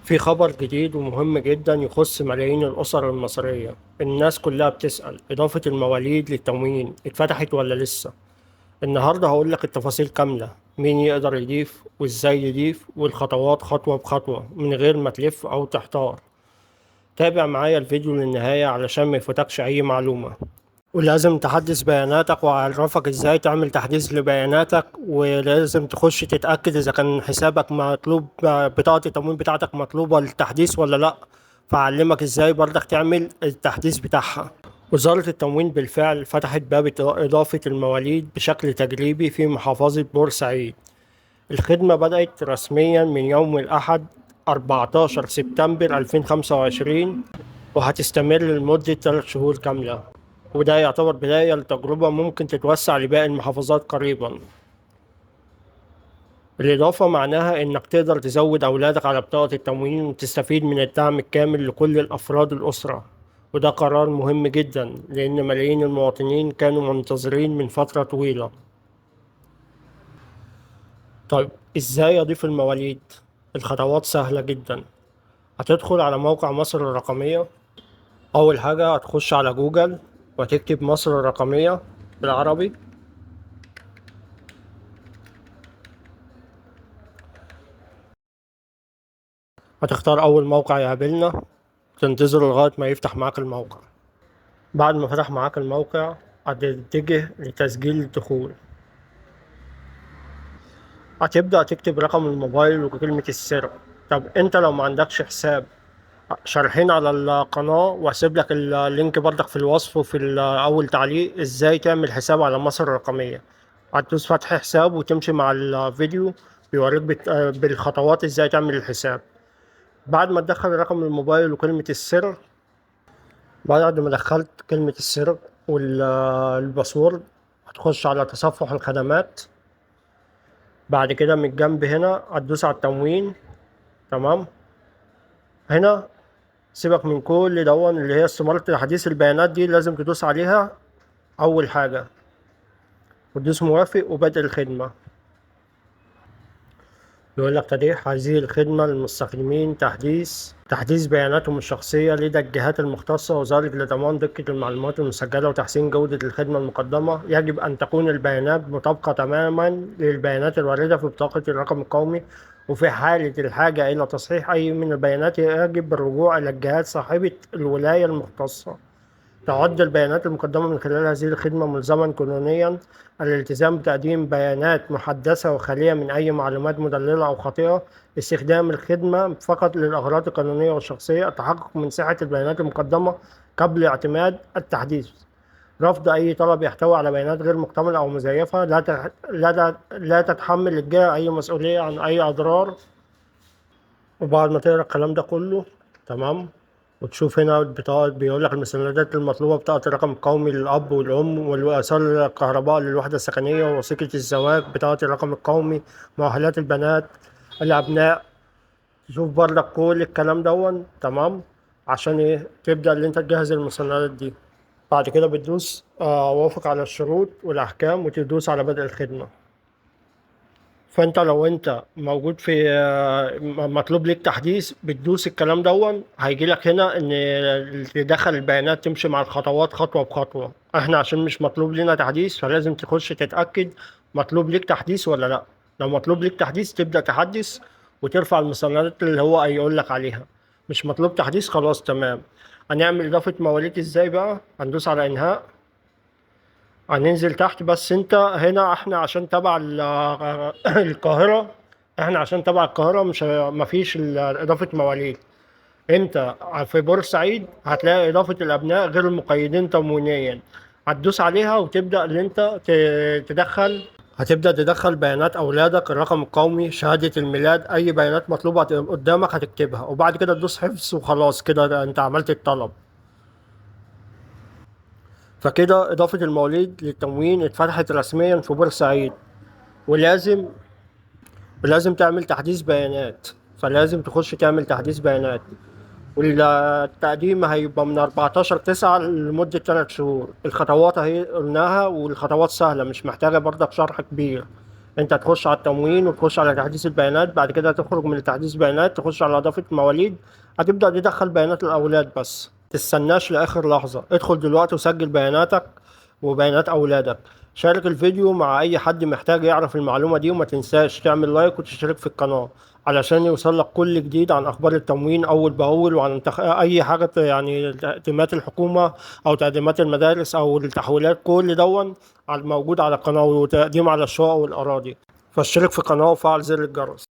في خبر جديد ومهم جدا يخص ملايين الأسر المصرية. الناس كلها بتسأل إضافة المواليد للتموين اتفتحت ولا لسه؟ النهاردة هقول لك التفاصيل كاملة، مين يقدر يضيف وإزاي يضيف والخطوات خطوة بخطوة من غير ما تلف أو تحتار. تابع معايا الفيديو للنهاية علشان ما يفوتكش أي معلومة. ولازم تحدث بياناتك وأعرفك إزاي تعمل تحديث لبياناتك، ولازم تخش تتأكد إذا كان حسابك مطلوب، بطاقة التموين بتاعتك مطلوبة للتحديث ولا لأ. فأعلمك إزاي برضك تعمل التحديث بتاعها. وزارة التموين بالفعل فتحت باب إضافة المواليد بشكل تجريبي في محافظة بورسعيد. الخدمة بدأت رسميا من يوم الأحد 14 سبتمبر 2025، وهتستمر لمدة 3 شهور كاملة. وده يعتبر بداية لتجربة ممكن تتوسع لباقي المحافظات قريبا. الإضافة معناها إنك تقدر تزود أولادك على بطاقة التموين وتستفيد من الدعم الكامل لكل الأفراد الأسرة. وده قرار مهم جدا لأن ملايين المواطنين كانوا منتظرين من فترة طويلة. طيب، إزاي أضيف المواليد؟ الخطوات سهلة جدا. هتدخل على موقع مصر الرقمية. أول حاجة هتخش على جوجل وتكتب مصر الرقمية بالعربي. هتختار أول موقع يقابلنا، تنتظر لغاية ما يفتح معاك الموقع. بعد ما فتح معاك الموقع هتتجه لتسجيل الدخول. هتبدأ تكتب رقم الموبايل وكلمة السر. طب انت لو ما عندكش حساب، شارحين على القناة وهسيب لك اللينك برضك في الوصف وفي أول تعليق ازاي تعمل حساب على مصر الرقمية. هتدوس فتح حساب وتمشي مع الفيديو بيوريك بالخطوات ازاي تعمل الحساب. بعد ما تدخل رقم الموبايل وكلمة السر، بعد ما دخلت كلمة السر والباسورد، هتخش على تصفح الخدمات. بعد كده من الجنب هنا هتدوس على التموين. تمام. هنا سيبك من كل دون، اللي هي استمارة تحديث البيانات دي لازم تدوس عليها أول حاجة وتدوس موافق وبدء الخدمة. يقول لك تاريخ هذه الخدمة للمستخدمين تحديث بياناتهم الشخصية لدى الجهات المختصة، وذلك لضمان دقة المعلومات المسجلة وتحسين جودة الخدمة المقدمة. يجب أن تكون البيانات مطابقة تماما للبيانات الواردة في بطاقة الرقم القومي، وفي حالة الحاجة إلى تصحيح أي من البيانات يجب الرجوع إلى الجهات صاحبة الولاية المختصة. تعد البيانات المقدمة من خلال هذه الخدمة ملزما قانونيا الالتزام بتقديم بيانات محدثة وخالية من أي معلومات مدللة أو خاطئة. استخدام الخدمة فقط للأغراض القانونية والشخصية. التحقق من صحة البيانات المقدمة قبل اعتماد التحديث. رفض أي طلب يحتوي على بيانات غير مكتملة أو مزيفة. لا تتحمل الجهة أي مسؤولية عن أي أضرار. وبعد ما تقرأ الكلام ده كله، تمام، وتشوف هنا البطاقة بيقول لك المستندات المطلوبة: بطاقة الرقم القومي للأب والأم، والوصول الكهرباء للوحدة السكنية، ووثيقة الزواج، بطاقة الرقم القومي، مؤهلات البنات الأبناء. تشوف برضك كل الكلام دون. تمام. عشان إيه؟ تبدأ اللي أنت تجهز المستندات دي. بعد كده بتدوس وافق على الشروط والأحكام وتدوس على بدء الخدمة. فانت لو انت موجود في مطلوب ليك تحديث، بتدوس الكلام دون، هيجي لك هنا ان تدخل البيانات تمشي مع الخطوات خطوة بخطوة. احنا عشان مش مطلوب لنا تحديث فلازم تخش تتأكد مطلوب ليك تحديث ولا لا. لو مطلوب ليك تحديث تبدأ تحدث وترفع المستندات اللي هو هيقول لك عليها. مش مطلوب تحديث، خلاص تمام. هنعمل إضافة مواليد ازاي بقى؟ هندوس على انهاء. هننزل تحت، بس انت هنا احنا عشان تبع القاهرة. احنا عشان تبع القاهرة مش مفيش اضافة مواليد. انت في بورسعيد هتلاقي اضافة الابناء غير المقيدين تموينيا. هتدوس عليها وتبدأ ان انت تدخل. هتبدأ تدخل بيانات اولادك، الرقم القومي، شهادة الميلاد، اي بيانات مطلوبة قدامك هتكتبها، وبعد كده تدوس حفظ وخلاص كده انت عملت الطلب. فكده إضافة المواليد للتموين اتفتحت رسميا في بورسعيد. ولازم تعمل تحديث بيانات. فلازم تخش تعمل تحديث بيانات. والتقديم هيبقى من 14/9 لمدة 3 شهور. الخطوات اهي قلناها، والخطوات سهلة مش محتاجة برضك شرح كبير. انت تخش على التموين وتخش على تحديث البيانات، بعد كده تخرج من تحديث بيانات تخش على اضافة مواليد، هتبدأ تدخل بيانات الاولاد بس، تستناش لاخر لحظة. ادخل دلوقتي وسجل بياناتك وبيانات اولادك. شارك الفيديو مع اي حد محتاج يعرف المعلومة دي، وما تنساش تعمل لايك وتشترك في القناة علشان يوصلك كل جديد عن اخبار التموين اول باول، وعن اي حاجة يعني تقديمات الحكومة او تقديمات المدارس او التحويلات، كل دون موجود على القناة، وتقديم على الشقق والاراضي. فاشترك في القناة وفعل زر الجرس.